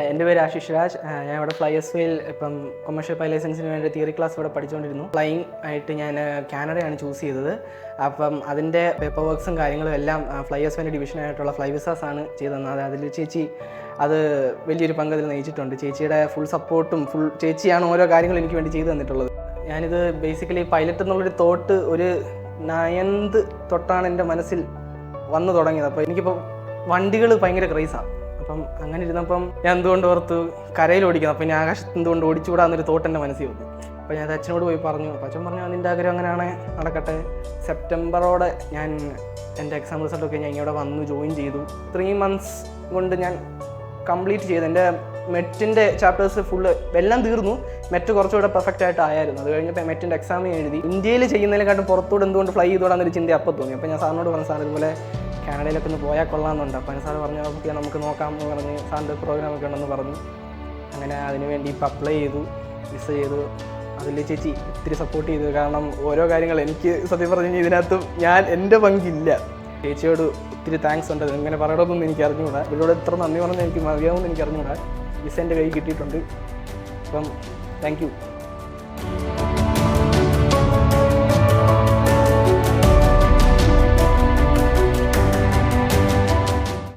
എൻ്റെ പേര് ആശിഷ് രാജ്. ഞാൻ ഇവിടെ ഫ്ലൈഎസ്വേയിൽ ഇപ്പം കൊമേഴ്ഷ്യൽ പൈലറ്റ് ലൈസൻസിന് വേണ്ടി തിയറി ക്ലാസ് ഇവിടെ പഠിച്ചുകൊണ്ടിരുന്നു. ഫ്ലൈയിങ് ആയിട്ട് ഞാൻ കാനഡയാണ് ചൂസ് ചെയ്തത്. അപ്പം അതിൻ്റെ പേപ്പർ വർക്ക്സും കാര്യങ്ങളും എല്ലാം ഫ്ലൈഎസ്വേൻ്റെ ഡിവിഷനായിട്ടുള്ള ഫ്ലൈവിസാസ് ആണ് ചെയ്തത്. അതിൽ ചേച്ചി അത് വലിയൊരു പങ്ക് അതിൽ നയിച്ചിട്ടുണ്ട്. ചേച്ചിയുടെ ഫുൾ സപ്പോർട്ടും ചേച്ചിയാണ് ഓരോ കാര്യങ്ങളും എനിക്ക് വേണ്ടി ചെയ്തു തന്നിട്ടുള്ളത്. ഞാനിത് ബേസിക്കലി പൈലറ്റ് എന്നുള്ളൊരു തോട്ട് ഒരു 9th തൊട്ടാണ് എൻ്റെ മനസ്സിൽ വന്നു തുടങ്ങിയത്. അപ്പോൾ എനിക്കിപ്പോൾ വണ്ടികൾ ഭയങ്കര ക്രൈസാണ്. അപ്പം അങ്ങനെ ഇരുന്നപ്പം ഞാൻ എന്തുകൊണ്ട് ഓർത്ത് കരയിൽ ഓടിക്കണം, അപ്പം ഞാൻ ആകാശത്ത് എന്തുകൊണ്ട് ഓടിച്ചുകൂടാന്നൊരു തോട്ട് എൻ്റെ മനസ്സിൽ വന്നു. അപ്പോൾ ഞാൻ അച്ഛനോട് പോയി പറഞ്ഞു. അപ്പോൾ അച്ഛൻ പറഞ്ഞു അതിൻ്റെ ആഗ്രഹം അങ്ങനെയാണ്, നടക്കട്ടെ. സെപ്റ്റംബറോടെ ഞാൻ എൻ്റെ എക്സാം റിസൾട്ടൊക്കെ ഞാൻ ഇവിടെ വന്നു ജോയിൻ ചെയ്തു. 3 months കൊണ്ട് ഞാൻ കംപ്ലീറ്റ് ചെയ്തു. എൻ്റെ മെറ്റിൻ്റെ ചാപ്റ്റേഴ്സ് ഫുള്ള് എല്ലാം തീർന്നു. മെറ്റ് കുറച്ചുകൂടെ പെർഫെക്റ്റ് ആയിട്ട് ആയിരുന്നു. അത് കഴിഞ്ഞപ്പോൾ മെറ്റിൻ്റെ എക്സാം എഴുതി. ഇന്ത്യയിൽ ചെയ്യുന്നതിനെക്കാട്ടും പുറത്തോട് എന്തുകൊണ്ട് ഫ്ലൈ ചെയ്തോടാന്നൊരു ചിന്ത അപ്പം തോന്നി. അപ്പോൾ ഞാൻ സാറിനോട് പറഞ്ഞു, സാർ ഇതുപോലെ കാനഡയിലൊക്കെ ഒന്ന് പോയാൽ കൊള്ളാമെന്നുണ്ട്. അപ്പോൾ സാർ പറഞ്ഞു ഓക്കെ നമുക്ക് നോക്കാം എന്ന് പറഞ്ഞ് സാറിൻ്റെ പ്രോഗ്രാമൊക്കെ ഉണ്ടെന്ന് പറഞ്ഞു. അങ്ങനെ അതിനുവേണ്ടി ഇപ്പോൾ അപ്ലൈ ചെയ്തു, വിസ ചെയ്തു. അതിൽ ചേച്ചി ഒത്തിരി സപ്പോർട്ട് ചെയ്തു. കാരണം ഓരോ കാര്യങ്ങൾ എനിക്ക് സത്യം പറഞ്ഞു കഴിഞ്ഞാൽ ഇതിനകത്തും എൻ്റെ പങ്കില്ല. ചേച്ചിയോട് ഒത്തിരി താങ്ക്സ് ഉണ്ട്. ഇങ്ങനെ പറയണമെന്നൊന്നും എനിക്ക് അറിഞ്ഞുകൂടാ. ഇവരോട് എത്ര നന്ദി പറഞ്ഞാൽ എനിക്ക് മതിയാവുമെന്ന് എനിക്ക് അറിഞ്ഞുകൂടാ. വിസ എൻ്റെ കയ്യിൽ കിട്ടിയിട്ടുണ്ട്. അപ്പം താങ്ക് യു.